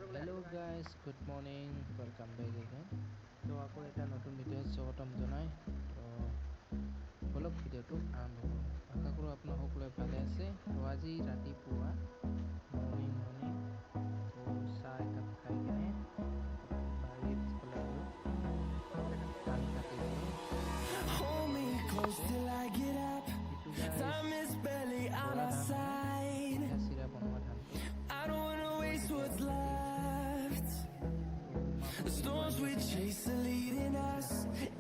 Hello guys, good morning, welcome back again. So আকৌ এটা নতুন ভিডিঅ'ত স্বাগতম জনাই তো বলক ভিডিঅ'টো আৰম্ভ কৰোঁ। আশা কৰোঁ আপোনাৰ সকলোৱে ভালে আছে। তো আজি ৰাতিপুৱা মৰ্নিং তো চাহ একাপ খাই কিনে বাৰীত ফালে গ'লোঁ ধান কাটিবলৈ। বৰা ধান চিৰা বনোৱা ধানটো The storms we chase are leading us,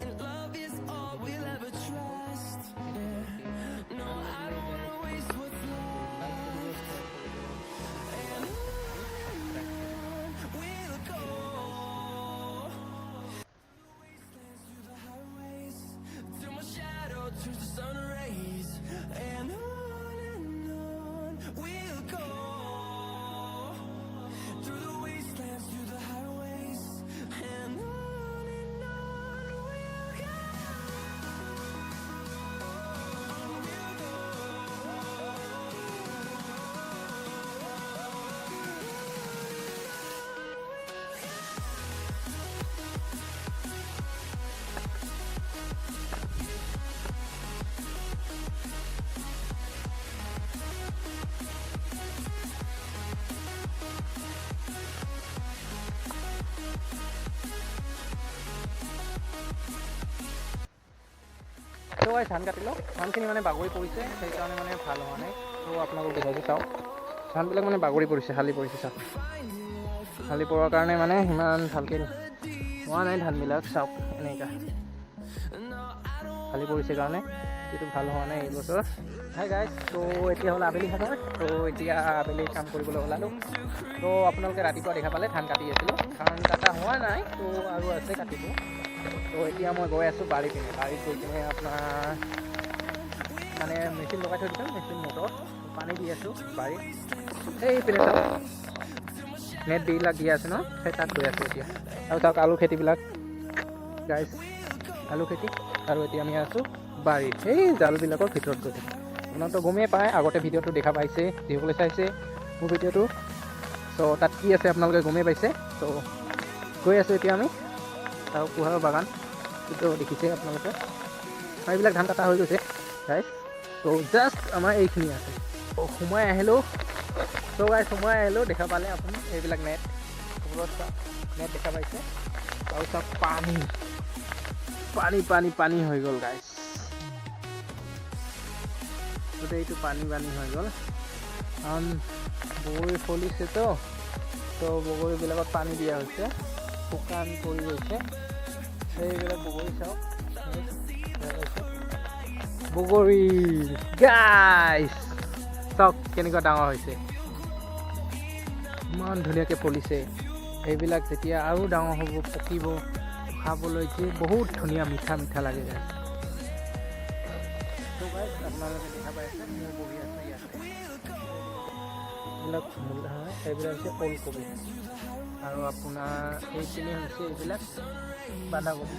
and love is all we'll ever trust. Yeah. No, I don't wanna waste what's left. And on we'll go, through the wastelands, through the highways, till my shadow turns to sun rays. And on we'll go, through the wastelands, through the highways. And on we'll go. তো গাইছ ধান কাটিলোঁ, ধানখিনি মানে বাগৰি পৰিছে, সেইকাৰণে মানে ভাল হোৱা নাই। তো আপোনালোকক দেখাইছোঁ, চাওক ধানবিলাক মানে বাগৰি পৰিছে, হালি পৰিছে। চাওক হালি পৰাৰ কাৰণে মানে সিমান ভালকৈ হোৱা নাই ধানবিলাক। চাওক এনেকুৱা হালি পৰিছে কাৰণে যিটো ভাল হোৱা নাই এইবছৰ। হাই গাইজ, তো এতিয়া হ'ল আবেলি সময়। তো এতিয়া আবেলি কাম কৰিবলৈ ওলালোঁ। তো আপোনালোকে ৰাতিপুৱা দেখা পালে ধান কাটি আছিলোঁ, ধান কাটা হোৱা নাই, তো আৰু আছে কাটিব। তো এতিয়া মই গৈ আছোঁ বাৰীত গৈ কিনে আপোনাৰ মানে মেচিন লগাই থৈ দিছোঁ, মেচিন মটৰ পানী দি আছোঁ বাৰীত। এইপিনে চাওক নেট বিলাক দি আছে ন, সেই তাত গৈ আছোঁ এতিয়া। আৰু চাওক আলু খেতিবিলাক গাইজ, আলু খেতি। আৰু এতিয়া আমি আছোঁ বাৰীত, সেই জালবিলাকৰ ভিতৰত গৈ থাকোঁ। আপোনালোকে গমেই পায়, আগতে ভিডিঅ'টো দেখা পাইছে, যিসকলে চাইছে মোৰ ভিডিঅ'টো। চ' তাত কি আছে আপোনালোকে গমেই পাইছে। চ' গৈ আছোঁ এতিয়া আমি। আৰু কুঁহাৰৰ বাগান সেইটো দেখিছে আপোনালোকে। এইবিলাক ধান কটা হৈ গৈছে গাইজ। তো জাষ্ট আমাৰ এইখিনি আছে। সোমাই আহিলোঁ। চ' গাইজ সোমাই আহিলোঁ, দেখা পালে আপুনি এইবিলাক নেট ওপৰত চাওক, নেট দেখা পাইছে। আৰু চাওক পানী পানী পানী পানী হৈ গ'ল গাইজ, গোটেইটো পানী পানী হৈ গ'ল। কাৰণ বগৰী ফলিছেতো, তো বগৰীবিলাকত পানী দিয়া হৈছে, শুকান পৰি গৈছে। সেইবিলাক বগৰী চাওক, বগৰী গাইজ চাওক কেনেকুৱা ডাঙৰ হৈছে, ইমান ধুনীয়াকৈ ফলিছে। এইবিলাক যেতিয়া আৰু ডাঙৰ হ'ব, পকিব, খাবলৈ যে বহুত ধুনীয়া মিঠা মিঠা লাগে গাইজ। তো গাইজ আপোনালোকে দেখা পাই আছে, মোৰ বহি আছে ইয়াতে। এইবিলাক মূলা হয়, এইবিলাক হৈছে ওলকবি। আৰু আপোনাৰ এইপিনে হৈছে এইবিলাক বন্ধাকবি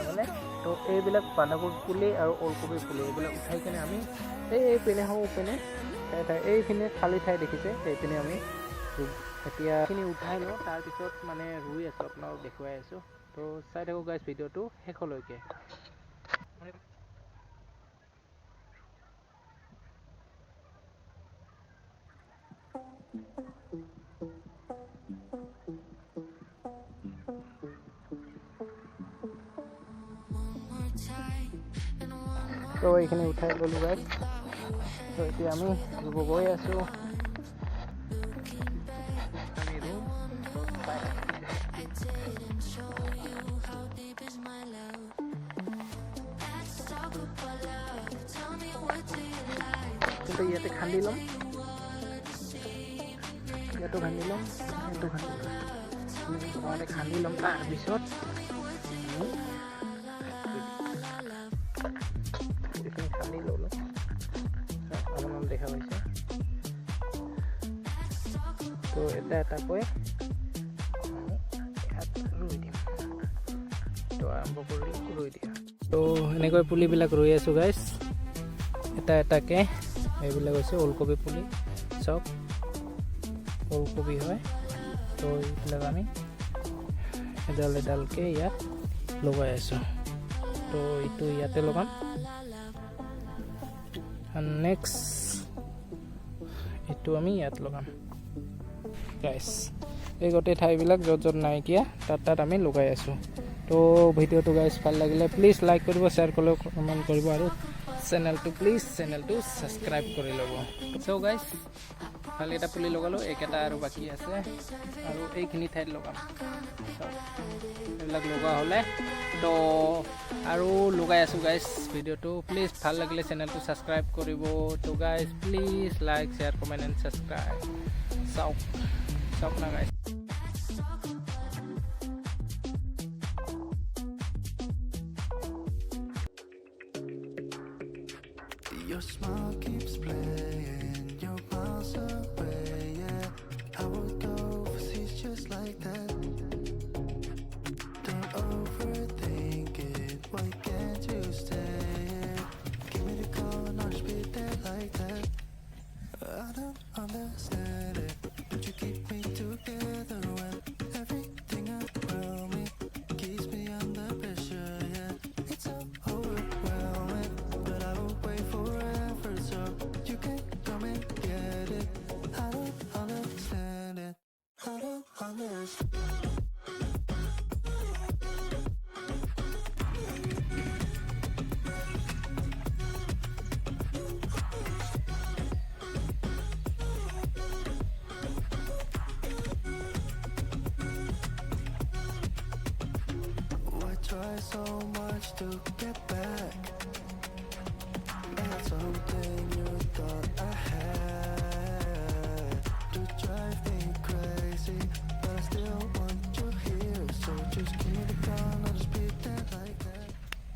মানে। তো এইবিলাক বন্ধাকবি পুলি আৰু ওলকবি পুলি, এইবিলাক উঠাই কিনে আমি এইপিনে হওঁ, পিনে এইপিনে খালী ঠাই দেখিছে, সেইপিনে আমি এতিয়া এইখিনি উঠাই লওঁ। তাৰপিছত মানে ৰুই আছোঁ, আপোনালোকক দেখুৱাই আছোঁ। তো চাই থাকোঁ গাইজ ভিডিঅ'টো শেষলৈকে। তো এইখিনি উঠাই ল'লোঁ গাইজ। তো এতিয়া আমি ৰুব গৈ আছোঁ। কিন্তু ইয়াতে খান্দি ল'ম, ইয়াতো খান্দি ল'ম, ইয়াতো খান্দি ল'ম, প্ৰথমতে খান্দি ল'ম, তাৰপিছত এইখিনি খান্দি ল'লোঁ। আপোনালোক দেখা পাইছে। তো এটা এটাকৈ ইয়াত ৰুই দিম। তো আৰম্ভ কৰি ৰুই দিয়া। তো এনেকৈ পুলিবিলাক ৰুই আছোঁ গাইজ, এটা এটাকৈ। এইবিলাক হৈছে ওলকবি পুলি, চাওক ওলকবি হয়। তো এইবিলাক আমি এডাল এডালকৈ ইয়াত লগাই আছোঁ। তো এইটো ইয়াতে লগাম। নেক্সট এইটো আমি ইয়াত লগাম গাইছ। এই গোটেই ঠাইবিলাক য'ত য'ত নাইকিয়া তাত আমি লগাই আছোঁ। তো ভিডিঅ'টো গাইছ ভাল লাগিলে প্লিজ লাইক কৰিব, শ্বেয়াৰ কৰিব, কমেণ্ট কৰিব আৰু চেনেলটো ছাবস্ক্ৰাইব কৰি ল'ব। চ' গাইছ ভাল এটা পুলি লগালোঁ, এইকেইটা আৰু বাকী আছে আৰু এইখিনি ঠাইত লগাম। এইবিলাক লগোৱা হ'লে তো আৰু লগাই আছোঁ গাইছ। ভিডিঅ'টো প্লিজ ভাল লাগিলে চেনেলটো ছাবস্ক্ৰাইব কৰিব। তো গাইছ please like, share, comment and subscribe. চাওক না গাইছ। Your smile keeps playing, you're miles away, yeah. I would go overseas just like that. Don't overthink it, why can't you stay? Give me the call and I'll just be there like that. I don't understand it, but you keep me together when everything around me keeps me under pressure, yeah. It's so overwhelming, but I will wait forever so you can come and get it. I don't understand it, I don't understand. Why try so much to get back?